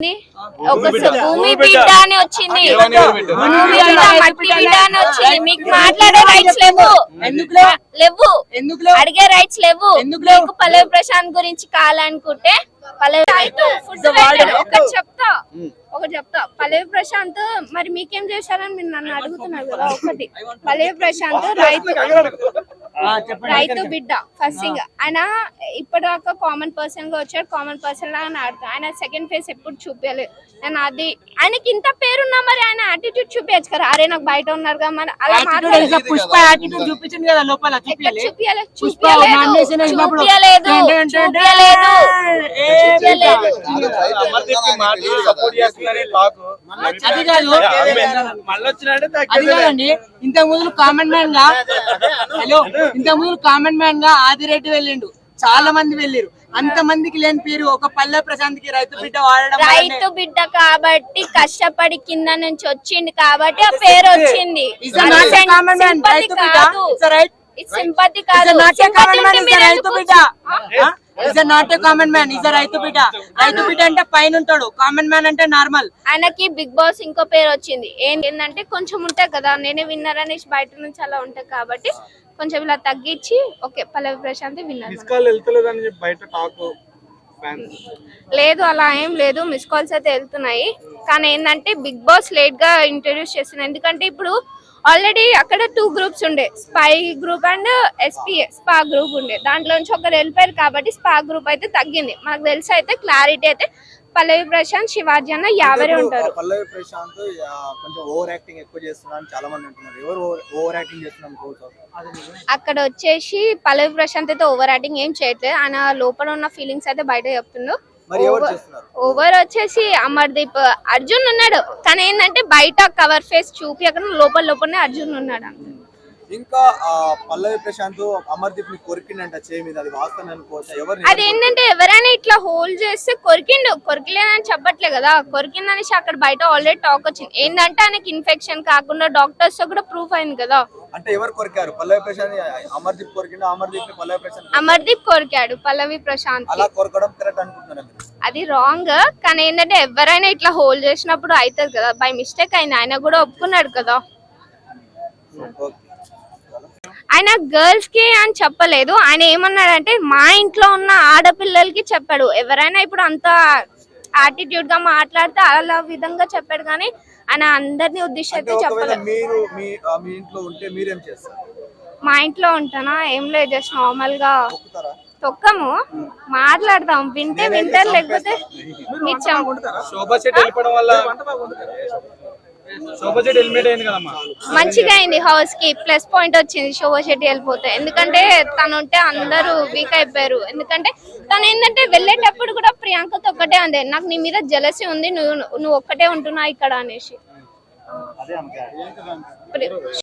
భూమి బిడ్డ అని వచ్చింది, భూమి బిడ్డ మట్టి బిడ్డ అని వచ్చింది. మీకు మాట్లాడే రైట్స్ లేవు, అడిగే రైట్స్ లేవు. మీకు పల్లవి ప్రశాంత్ గురించి కావాలనుకుంటే ఒకటి చెప్తా. పల్లవి ప్రశాంత్ మరి మీకేం చేశారని మీరు నన్ను అడుగుతున్నారు కదా. ఒకటి, పల్లవి ప్రశాంత్ రైతు బిడ్డ. ఫస్ట్ థింగ్, ఆయన ఇప్పటిదాకా కామన్ పర్సన్ గా వచ్చాడు, కామన్ పర్సన్ లాగా ఆడుతాడు. ఆయన సెకండ్ ఫేస్ ఎప్పుడు చూపించలేదు. నేను అది ఆయనకి ఇంత పేరున్నా మరి ఆయన యాటిట్యూడ్ చూపించచ్చు కదా. అరే నాకు బయట ఉన్నారు కదా మరి అలా మాట్లాడలేదు. ఇంత ముందు కామన్ మ్యాన్ గా ఆదిరెడ్డి వెళ్ళిండు, చాలా మంది వెళ్ళారు. అంత మందికి లేని పేరు ఒక పల్లవి ప్రశాంత్ కి రైతు బిడ్డ వాడడం. రైతు బిడ్డ కాబట్టి కష్టపడి కింద నుంచి వచ్చింది కాబట్టి ఆ పేరు వచ్చింది. సింపతి కాదు, రైతు బిడ్డ is not a common man, is రైతు బిడ్డ. రైతు బిడ్డ అంటే పైన ఉంటాడు, కామన్ మ్యాన్ అంటే నార్మల్. ఆయనకి బిగ్ బాస్ ఇంకో పేరు వచ్చింది. ఏంటంటే కొంచెం ఉంటాయి కదా, నేనే విన్నర్ అనేసి బయట నుంచి అలా ఉంటాయి కాబట్టి కొంచెం ఇలా తగ్గించి ఓకే పల్లవి ప్రశాంత్ విన్నర్. లేదు అలా ఏం లేదు, మిస్ కాల్స్ అయితే వెళ్తున్నాయి. కానీ ఏంటంటే బిగ్ బాస్ లేట్ గా ఇంట్రడ్యూస్ చేస్తున్నారు. ఎందుకంటే ఇప్పుడు ఆల్రెడీ అక్కడ 2 గ్రూప్స్ ఉండే, spy group and spa group ఉండే. దాంట్లో నుంచి ఒకరు వెళ్ళిపోయారు కాబట్టి స్పా గ్రూప్ అయితే తగ్గింది. మనకు తెలిసి అయితే క్లారిటీ అయితే పల్లవి ప్రశాంత్, శివాజీ అన్న 50 ఉంటారు. పల్లవి ప్రశాంత్ కొంచెం ఓవర్ యాక్టింగ్ ఎక్కువ చేస్తున్నారని చాలా మంది అంటున్నారు. ఎవరు ఓవర్ యాక్టింగ్ చేస్తున్నారు? అక్కడ వచ్చేసి పల్లవి ప్రశాంత్ అయితే ఓవర్ యాక్టింగ్ ఏం చేయట్లేదు. ఆయన లోపల ఉన్న ఫీలింగ్స్ అయితే బయట చెప్తుండు. ఓవర్ వచ్చేసి అమర్దీప్, అర్జున్ ఉన్నాడు. కానీ ఏంటంటే బయట కవర్ ఫేస్ చూపి అక్కడ లోపలనే అర్జున్ ఉన్నాడు. ఇంకా పల్లవి ప్రశాంత్ అమర్దీప్ ని కొరికిండంట చేయి మీద, అది వాస్తవం అనుకోవచ్చు. అది ఏంటంటే ఎవరైనా ఇట్లా హోల్డ్ చేస్తే కొరికిలేదని చెప్పట్లే కదా, కొరికిందనేసి అక్కడ బయట ఆల్రెడీ టాక్ వచ్చింది. ఏంటంటే ఆయనకి ఇన్ఫెక్షన్ కాకుండా డాక్టర్స్ తో కూడా ప్రూఫ్ అయింది కదా. అంటే ఎవరు కొరికారు? పల్లవి ప్రశాంత్ అమర్దీప్ కొరికిండు, అమర్దీప్ ని పల్లవి ప్రశాంత్ అమర్దీప్ కొరికాడు పల్లవి ప్రశాంత్. అలా కొరకడం కరెక్ట్ అనుకుంటున్నాను. అది రాంగ్. కానీ ఏంటంటే ఎవరైనా ఇట్లా హోల్డ్ చేసినప్పుడు అవుతుంది కదా, బై మిస్టేక్ అయింది. ఆయన కూడా ఒప్పుకున్నాడు కదా. ఆయన గర్ల్స్ కి అని చెప్పలేదు. ఆయన ఏమన్నాడంటే మా ఇంట్లో ఉన్న ఆడపిల్లలకి చెప్పాడు. ఎవరైనా ఇప్పుడు అంత యాటిట్యూడ్ గా మాట్లాడితే అలా విధంగా చెప్పాడు. కానీ ఆయన అందరినీ ఉద్దేశించి చెప్పలేదు. మా ఇంట్లో ఉంటానా ఏం లేదు, జస్ట్ నార్మల్ గా తొక్కము, మాట్లాడతాం. వింటారు, లేకపోతే మంచిగా అయింది. హౌస్ కి ప్లస్ పాయింట్ వచ్చింది శోభా శెట్టి వెళ్ళిపోతే. ఎందుకంటే తను ఉంటే అందరూ వీక్ అయిపోయారు. ఎందుకంటే తను ఏంటంటే వెళ్ళేటప్పుడు కూడా ప్రియాంకతో ఒక్కటే ఉంది, నాకు నీ మీద జెలసీ ఉంది, నువ్వు ఒక్కటే ఉంటున్నా ఇక్కడ అనేసి.